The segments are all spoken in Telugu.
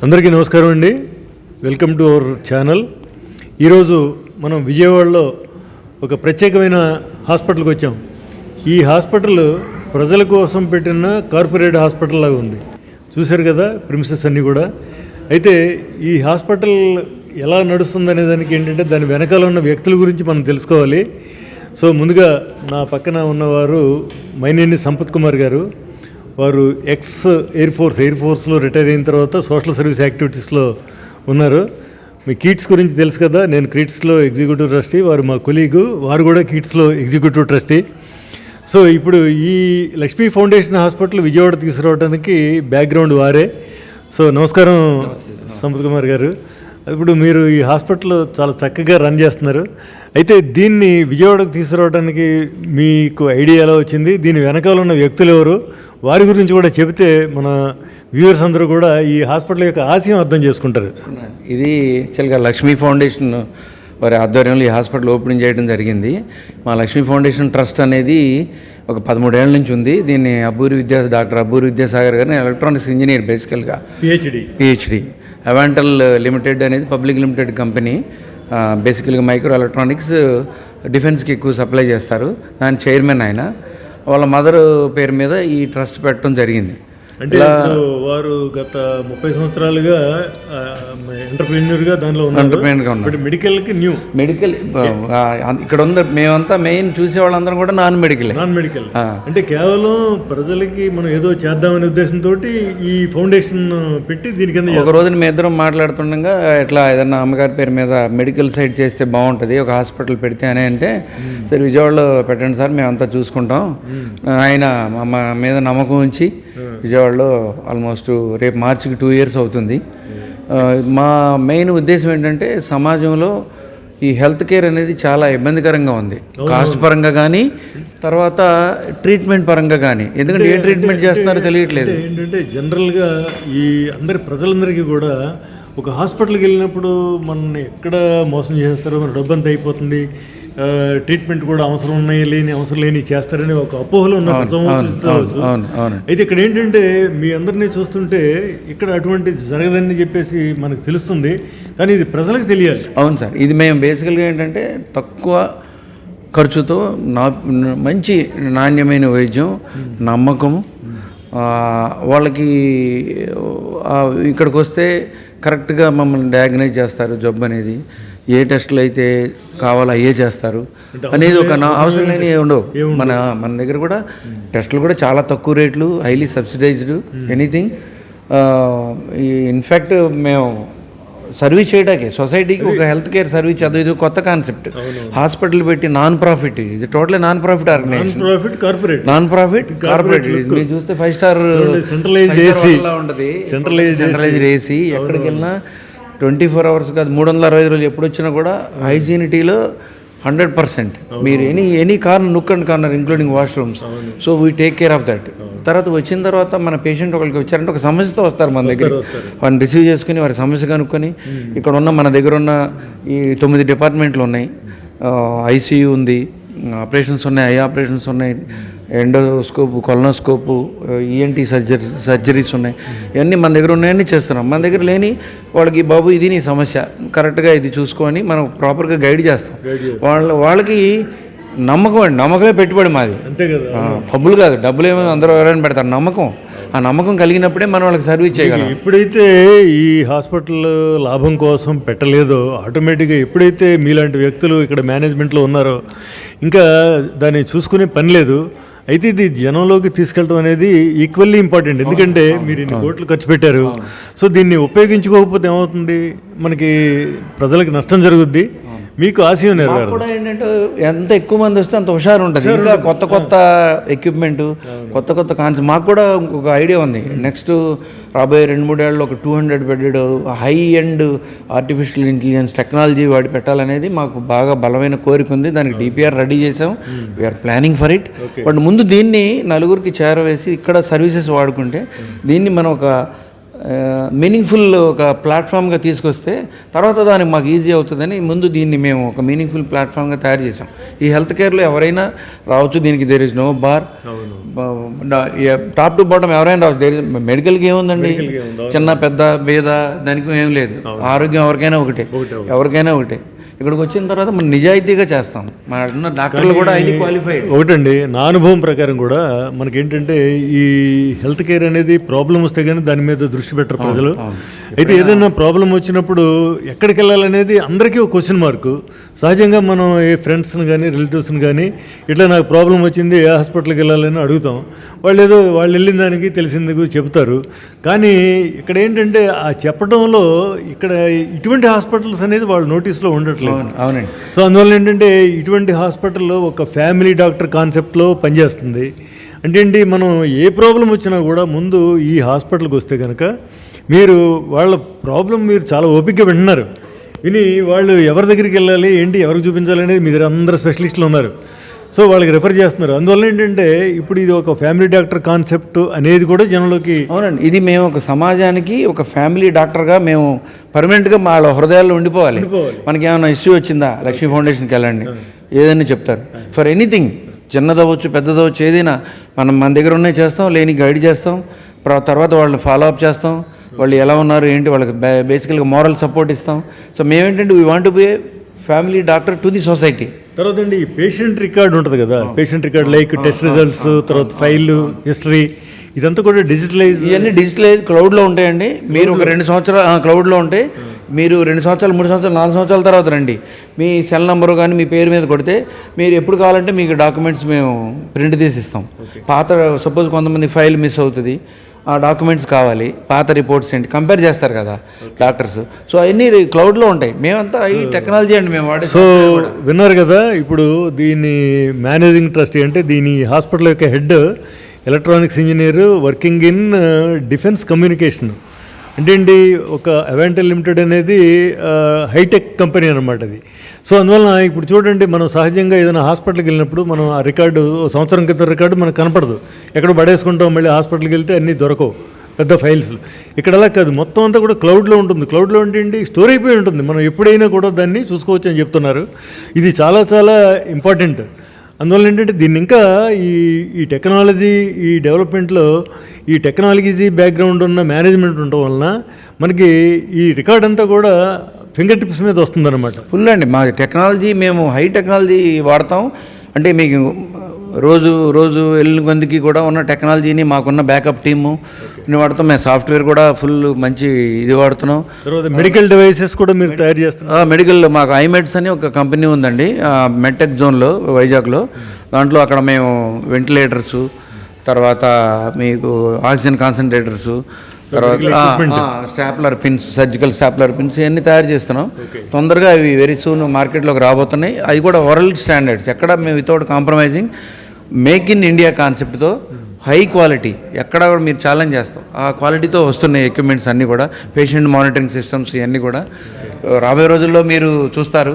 అందరికీ నమస్కారం అండి. Welcome to our channel. ఈరోజు మనం విజయవాడలో ఒక ప్రత్యేకమైన హాస్పిటల్కి వచ్చాం. ఈ హాస్పిటల్ ప్రజల కోసం పెట్టిన కార్పొరేట్ హాస్పిటల్ లాగా ఉంది. చూశారు కదా ప్రిమిసెస్ అన్నీ కూడా. అయితే ఈ హాస్పిటల్ ఎలా నడుస్తుంది అనే దానికి ఏంటంటే దాని వెనకాల ఉన్న వ్యక్తుల గురించి మనం తెలుసుకోవాలి. సో ముందుగా నా పక్కన ఉన్నవారు మైనేని సంపత్ కుమార్ గారు. వారు ఎయిర్ ఫోర్స్లో రిటైర్ అయిన తర్వాత సోషల్ సర్వీస్ యాక్టివిటీస్లో ఉన్నారు. మీ కీట్స్ గురించి తెలుసు కదా, నేను కీట్స్లో ఎగ్జిక్యూటివ్ ట్రస్టీ, వారు మా కొలీగు, వారు కూడా కీట్స్లో ఎగ్జిక్యూటివ్ ట్రస్టీ. సో ఇప్పుడు ఈ లక్ష్మీ ఫౌండేషన్ హాస్పిటల్ విజయవాడ తీసుకురావడానికి బ్యాక్గ్రౌండ్ వారే. సో నమస్కారం సంపత్ కుమార్ గారు. ఇప్పుడు మీరు ఈ హాస్పిటల్ చాలా చక్కగా రన్ చేస్తున్నారు. అయితే దీన్ని విజయవాడకు తీసుకురావడానికి మీకు ఐడియా ఎలా వచ్చింది, దీని వెనకాల ఉన్న వ్యక్తులు ఎవరు, వారి గురించి కూడా చెబితే మన వ్యూవర్స్ అందరూ కూడా ఈ హాస్పిటల్ యొక్క ఆశయం అర్థం చేసుకుంటారు. ఇది యాక్చువల్గా లక్ష్మీ ఫౌండేషన్ వారి ఆధ్వర్యంలో ఈ హాస్పిటల్ ఓపెనింగ్ చేయడం జరిగింది. మా లక్ష్మీ ఫౌండేషన్ ట్రస్ట్ అనేది ఒక 13 ఏళ్ళ నుంచి ఉంది. దీన్ని డాక్టర్ అబ్బూరి విద్యాసాగర్ గారిని ఎలక్ట్రానిక్స్ ఇంజనీర్, బేసికల్గా పిహెచ్డి. అవాంటల్ లిమిటెడ్ అనేది పబ్లిక్ లిమిటెడ్ కంపెనీ. బేసికల్గా మైక్రో ఎలక్ట్రానిక్స్ డిఫెన్స్కి ఎక్కువ సప్లై చేస్తారు. దాని చైర్మన్ ఆయన. వాళ్ళ మదర్ పేరు మీద ఈ ట్రస్ట్ పెట్టడం జరిగింది. అంటే వారు గత 30 సంవత్సరాలుగా ఎంటర్ప్రెన్యూర్గా దానిలో ఉన్నారు. మెడికల్ ఇక్కడ ఉంది. మేమంతా మెయిన్ చూసే వాళ్ళందరం కూడా నాన్ మెడికల్. అంటే కేవలం ప్రజలకి మనం ఏదో చేద్దామనే ఉద్దేశంతో ఈ ఫౌండేషన్ పెట్టి దీని కింద ఒక రోజున మీ ఇద్దరం మాట్లాడుతుండగా ఎట్లా ఏదన్నా అమ్మగారి పేరు మీద మెడికల్ సైడ్ చేస్తే బాగుంటుంది, ఒక హాస్పిటల్ పెడితే అని అంటే, సరే విజయవాడలో పెట్టండి సార్, మేమంతా చూసుకుంటాం. ఆయన మా మీద నమ్మకం ఉంచి విజయవాడలో ఆల్మోస్ట్ రేపు మార్చికి 2 years అవుతుంది. మా మెయిన్ ఉద్దేశం ఏంటంటే సమాజంలో ఈ హెల్త్ కేర్ అనేది చాలా ఇబ్బందికరంగా ఉంది. కాస్ట్ పరంగా కానీ, తర్వాత ట్రీట్మెంట్ పరంగా కానీ. ఎందుకంటే ఏ ట్రీట్మెంట్ చేస్తున్నారో తెలియట్లేదు. ఏంటంటే జనరల్గా ఈ ప్రజలందరికీ కూడా ఒక హాస్పిటల్కి వెళ్ళినప్పుడు మనల్ని ఎక్కడ మోసం చేస్తారో, మన డబ్బంతా అయిపోతుంది, ట్రీట్మెంట్ కూడా అవసరం లేని చేస్తారని ఒక అపోహలో ఉన్న. అయితే ఇక్కడ ఏంటంటే మీ అందరినీ చూస్తుంటే ఇక్కడ అటువంటి జరగదని చెప్పేసి మనకు తెలుస్తుంది, కానీ ఇది ప్రజలకు తెలియాలి. అవును సార్, ఇది మేము బేసికల్గా ఏంటంటే తక్కువ ఖర్చుతో మంచి నాణ్యమైన వైద్యం, నమ్మకం. వాళ్ళకి ఇక్కడికి వస్తే కరెక్ట్గా మమ్మల్ని డయాగ్నైజ్ చేస్తారు. జబ్బు అనేది ఏ టెస్టులు అయితే కావాలో అయ్యే చేస్తారు అనేది ఒక అవసరం లేని ఉండవు. మన దగ్గర కూడా టెస్టులు కూడా చాలా తక్కువ రేట్లు, హైలీ సబ్సిడైజ్డ్, ఎనీథింగ్. ఇన్ఫ్యాక్ట్ మేము సర్వీస్ చేయడానికి సొసైటీకి ఒక హెల్త్ కేర్ సర్వీస్ చదువు, ఇది కొత్త కాన్సెప్ట్. హాస్పిటల్ పెట్టి నాన్ ప్రాఫిట్, ఇది totally non profit organisation, non profit corporate. మీరు చూస్తే 5 star ఉంటుంది, సెంట్రలైజ్డ్ ఏసీ. ఎక్కడికి వెళ్ళినా 24 hours కాదు, 365 రోజులు ఎప్పుడు వచ్చినా కూడా హైజీనిటీలో 100%. మీరు any corner including washrooms. So we take care of that. తర్వాత వచ్చిన తర్వాత మన పేషెంట్ ఒకరికి వచ్చారంటే ఒక సమస్యతో వస్తారు మన దగ్గర. వారిని రిసీవ్ చేసుకుని వారి సమస్య కనుక్కొని, ఇక్కడ ఉన్న మన దగ్గర ఉన్న ఈ 9 డిపార్ట్మెంట్లు ఉన్నాయి. ఐసీయూ ఉంది, ఆపరేషన్స్ ఉన్నాయి, ఐ ఆపరేషన్స్ ఉన్నాయి, ఎండోస్కోపు, కొలనోస్కోపు, ఈఎన్టీ సర్జరీస్ ఉన్నాయి. ఇవన్నీ మన దగ్గర ఉన్నాయని చేస్తున్నాం. మన దగ్గర లేని వాళ్ళకి, బాబు ఇది నీ సమస్య, కరెక్ట్గా ఇది చూసుకొని మనం ప్రాపర్గా గైడ్ చేస్తాం. వాళ్ళకి నమ్మకమే పెట్టుబడి మాది. అంతే కదా, డబ్బులు కాదు. డబ్బులు ఏమో అందరూ ఎవరైనా పెడతారు. ఆ నమ్మకం కలిగినప్పుడే మనం వాళ్ళకి సర్వీస్ చేయగలం. ఎప్పుడైతే ఈ హాస్పిటల్ లాభం కోసం పెట్టలేదో, ఆటోమేటిక్గా ఎప్పుడైతే మీలాంటి వ్యక్తులు ఇక్కడ మేనేజ్మెంట్లో ఉన్నారో ఇంకా దాన్ని చూసుకునే పని లేదు. అయితే ఇది జనంలోకి తీసుకెళ్ళడం అనేది ఈక్వల్లీ ఇంపార్టెంట్. ఎందుకంటే మీరు ఇన్ని కోట్లు ఖర్చు పెట్టారు. సో దీన్ని ఉపయోగించుకోకపోతే ఏమవుతుంది, మనకి ప్రజలకు నష్టం జరుగుద్ది, మీకు ఆశయం నెరవేరు. కూడా ఏంటంటే ఎంత ఎక్కువ మంది వస్తే అంత హుషారు ఉంటుంది. ఇంకా కొత్త ఎక్విప్మెంట్, కొత్త కాన్సెప్ట్. మాకు కూడా ఒక ఐడియా ఉంది. నెక్స్ట్ రాబోయే 2-3 ఏళ్ళలో ఒక 200 bedded high end artificial intelligence technology వాడి పెట్టాలనేది మాకు బాగా బలమైన కోరిక ఉంది. దానికి డిపిఆర్ రెడీ చేసాం. We're planning for it. But ముందు దీన్ని నలుగురికి చేరవేసి ఇక్కడ సర్వీసెస్ వాడుకుంటే దీన్ని మనం ఒక మీనింగ్ఫుల్ ఒక ప్లాట్ఫామ్గా తీసుకొస్తే తర్వాత దానికి మాకు ఈజీ అవుతుందని ముందు దీన్ని మేము ఒక మీనింగ్ఫుల్ ప్లాట్ఫామ్గా తయారు చేసాం. ఈ హెల్త్ కేర్లో ఎవరైనా రావచ్చు. దీనికి there is no bar. Top to bottom ఎవరైనా రావచ్చు. మెడికల్కి ఏముందండి, చిన్న పెద్ద భేద దానికి ఏం లేదు. ఆరోగ్యం ఎవరికైనా ఒకటే, ఎవరికైనా ఒకటే. ఇక్కడికి వచ్చిన తర్వాత మనం నిజాయితీగా చేస్తాం. మన డాక్టర్లు కూడా హైలీ క్వాలిఫైడ్. ఒకటండి, నా అనుభవం ప్రకారం కూడా మనకేంటంటే ఈ హెల్త్ కేర్ అనేది ప్రాబ్లం వస్తే కానీ దాని మీద దృష్టి పెట్టరు ప్రజలు. అయితే ఏదైనా ప్రాబ్లం వచ్చినప్పుడు ఎక్కడికి వెళ్ళాలనేది అందరికీ ఒక క్వశ్చన్ మార్కు. సహజంగా మనం ఏ ఫ్రెండ్స్ని కానీ రిలేటివ్స్ని కానీ ఇట్లా నాకు ప్రాబ్లం వచ్చింది ఏ హాస్పిటల్కి వెళ్ళాలని అడుగుతాం. వాళ్ళు వెళ్ళిన దానికి తెలిసింది చెబుతారు. కానీ ఇక్కడ ఏంటంటే ఆ చెప్పడంలో ఇక్కడ ఇటువంటి హాస్పిటల్స్ అనేది వాళ్ళ నోటీస్లో ఉండట్లేదు. అవునండి. సో అందువల్ల ఏంటంటే ఇటువంటి హాస్పిటల్లో ఒక ఫ్యామిలీ డాక్టర్ కాన్సెప్ట్లో పనిచేస్తుంది. అంటే ఏంటి, మనం ఏ ప్రాబ్లం వచ్చినా కూడా ముందు ఈ హాస్పిటల్కి వస్తే కనుక మీరు వాళ్ళ ప్రాబ్లం మీరు చాలా ఓపికగా వింటున్నారు. విని వాళ్ళు ఎవరి దగ్గరికి వెళ్ళాలి ఏంటి ఎవరికి చూపించాలి అనేది మీ దగ్గర అందరు స్పెషలిస్టులు ఉన్నారు. సో వాళ్ళకి రెఫర్ చేస్తున్నారు. అందువల్ల ఏంటంటే ఇప్పుడు ఇది ఒక ఫ్యామిలీ డాక్టర్ కాన్సెప్ట్ అనేది కూడా జనంలోకి. అవునండి, ఇది మేము ఒక సమాజానికి ఒక ఫ్యామిలీ డాక్టర్గా మేము పర్మనెంట్గా వాళ్ళ హృదయాల్లో ఉండిపోవాలి. మనకి ఏమైనా ఇష్యూ వచ్చిందా లక్ష్మీ ఫౌండేషన్కి వెళ్ళండి, ఏదైనా చెప్తారు. ఫర్ ఎనీథింగ్, చిన్నదవచ్చు పెద్దదవచ్చు, ఏదైనా మన దగ్గర ఉన్నాయి చేస్తాం, లేని గైడ్ చేస్తాం. తర్వాత వాళ్ళని ఫాలో అప్ చేస్తాం. వాళ్ళు ఎలా ఉన్నారు ఏంటి వాళ్ళకి బేసికల్గా మోరల్ సపోర్ట్ ఇస్తాం. సో మేమేంటంటే we want to be A family doctor to the society. తర్వాత అండి ఈ పేషెంట్ రికార్డ్ ఉంటుంది కదా, patient record like test results, తర్వాత ఫైల్ హిస్టరీ, ఇదంతా కూడా డిజిటలైజ్. ఇవన్నీ డిజిటలైజ్ క్లౌడ్లో ఉంటాయండి. మీరు ఒక 2 సంవత్సరాలు క్లౌడ్లో ఉంటే మీరు 2 సంవత్సరాలు 3 సంవత్సరాలు 4 సంవత్సరాల తర్వాత రండి, మీ సెల్ నెంబరు కానీ మీ పేరు మీద కొడితే మీరు ఎప్పుడు కావాలంటే మీకు డాక్యుమెంట్స్ మేము ప్రింట్ తీసి ఇస్తాం. పాత సపోజ్ కొంతమంది ఫైల్ మిస్ అవుతుంది, ఆ డాక్యుమెంట్స్ కావాలి, పాత రిపోర్ట్స్ ఏంటి కంపేర్ చేస్తారు కదా డాక్టర్స్. సో అవన్నీ క్లౌడ్లో ఉంటాయి. మేమంతా ఈ టెక్నాలజీ అండి మేము వాడే. సో విన్నారు కదా, ఇప్పుడు దీన్ని మేనేజింగ్ ట్రస్టీ అంటే దీని హాస్పిటల్ యొక్క head electronics engineer working in defence communication. అంటే ఏంటి, ఒక అవెంటల్ లిమిటెడ్ అనేది హైటెక్ కంపెనీ అనమాట అది. సో అందువలన ఇప్పుడు చూడండి, మనం సహజంగా ఏదైనా హాస్పిటల్కి వెళ్ళినప్పుడు మనం ఆ రికార్డు సంవత్సరం క్రితం రికార్డు మనకు కనపడదు, ఎక్కడ పడేసుకుంటాం. మళ్ళీ హాస్పిటల్కి వెళ్తే అన్నీ దొరకవు పెద్ద ఫైల్స్. ఇక్కడ అలా కాదు, మొత్తం అంతా కూడా క్లౌడ్లో ఉంటుంది. క్లౌడ్లో ఏంటి, స్టోర్ అయిపోయి ఉంటుంది, మనం ఎప్పుడైనా కూడా దాన్ని చూసుకోవచ్చు అని చెప్తున్నారు. ఇది చాలా చాలా ఇంపార్టెంట్. అందువల్ల ఏంటంటే దీన్ని ఇంకా ఈ టెక్నాలజీ ఈ డెవలప్మెంట్లో ఈ టెక్నాలజీ బ్యాక్గ్రౌండ్ ఉన్న మేనేజ్మెంట్ ఉండటం వలన మనకి ఈ రికార్డ్ అంతా కూడా ఫింగర్ టిప్స్ మీద వస్తుందన్నమాట. ఫుల్ అండి, మా టెక్నాలజీ మేము హై టెక్నాలజీ వాడతాం. అంటే మీకు రోజు వెళ్ళిన కొందికి కూడా ఉన్న టెక్నాలజీని మాకున్న బ్యాకప్ టీము వాడుతాం. మేము సాఫ్ట్వేర్ కూడా ఫుల్ మంచి ఇది వాడుతున్నాం. తర్వాత మెడికల్ డివైసెస్ కూడా మీరు తయారు చేస్తున్నారు. మెడికల్ మాకు ఐమెడ్స్ అని ఒక కంపెనీ ఉందండి మెడ్టెక్ జోన్లో వైజాగ్లో. దాంట్లో అక్కడ మేము వెంటిలేటర్సు, తర్వాత మీకు ఆక్సిజన్ కాన్సన్ట్రేటర్సు, తర్వాత stapler pins, surgical stapler pins ఇవన్నీ తయారు చేస్తున్నాం. తొందరగా అవి వెరీ సూన్ మార్కెట్లోకి రాబోతున్నాయి. అవి కూడా వరల్డ్ స్టాండర్డ్స్, ఎక్కడ మేము without compromising make in India కాన్సెప్ట్తో హై క్వాలిటీ ఎక్కడ కూడా మీరు ఛాలెంజ్ చేస్తాం. ఆ క్వాలిటీతో వస్తున్నాయి ఎక్విప్మెంట్స్ అన్నీ కూడా, పేషెంట్ మానిటరింగ్ సిస్టమ్స్ ఇవన్నీ కూడా రాబోయే రోజుల్లో మీరు చూస్తారు.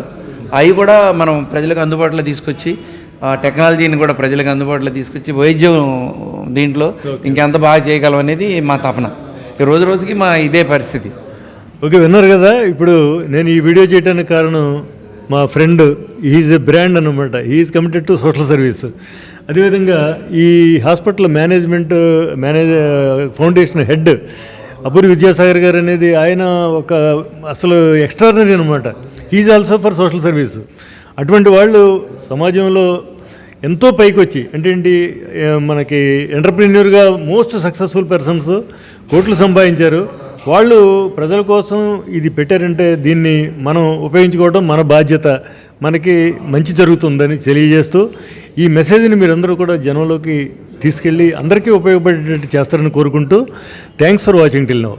అవి కూడా మనం ప్రజలకు అందుబాటులో తీసుకొచ్చి ఆ టెక్నాలజీని కూడా ప్రజలకు అందుబాటులో తీసుకొచ్చి వైద్యం దీంట్లో ఇంకెంత బాగా చేయగలం అనేది మా తపన. రోజు రోజుకి మా ఇదే పరిస్థితి. ఓకే, విన్నారు కదా. ఇప్పుడు నేను ఈ వీడియో చేయడానికి కారణం మా ఫ్రెండ్, ఈజ్ ఎ బ్రాండ్ అనమాట. Is committed to social service. అదేవిధంగా ఈ హాస్పిటల్ ఫౌండేషన్ హెడ్ అపూరి విద్యాసాగర్ గారు అనేది ఆయన ఒక అసలు ఎక్స్ట్రాడినరీ అనమాట. Is also for social service. అటువంటి వాళ్ళు సమాజంలో ఎంతో పైకి వచ్చి అంటే ఏంటి, మనకి ఎంటర్ప్రీన్యూర్గా మోస్ట్ సక్సెస్ఫుల్ పర్సన్స్ కోట్లు సంపాదించారు. వాళ్ళు ప్రజల కోసం ఇది పెట్టారంటే దీన్ని మనం ఉపయోగించుకోవడం మన బాధ్యత, మనకి మంచి జరుగుతుందని తెలియజేస్తూ ఈ మెసేజ్ని మీరందరూ కూడా జనంలోకి తీసుకెళ్ళి అందరికీ ఉపయోగపడేటట్టు చేస్తారని కోరుకుంటూ thanks for watching till now.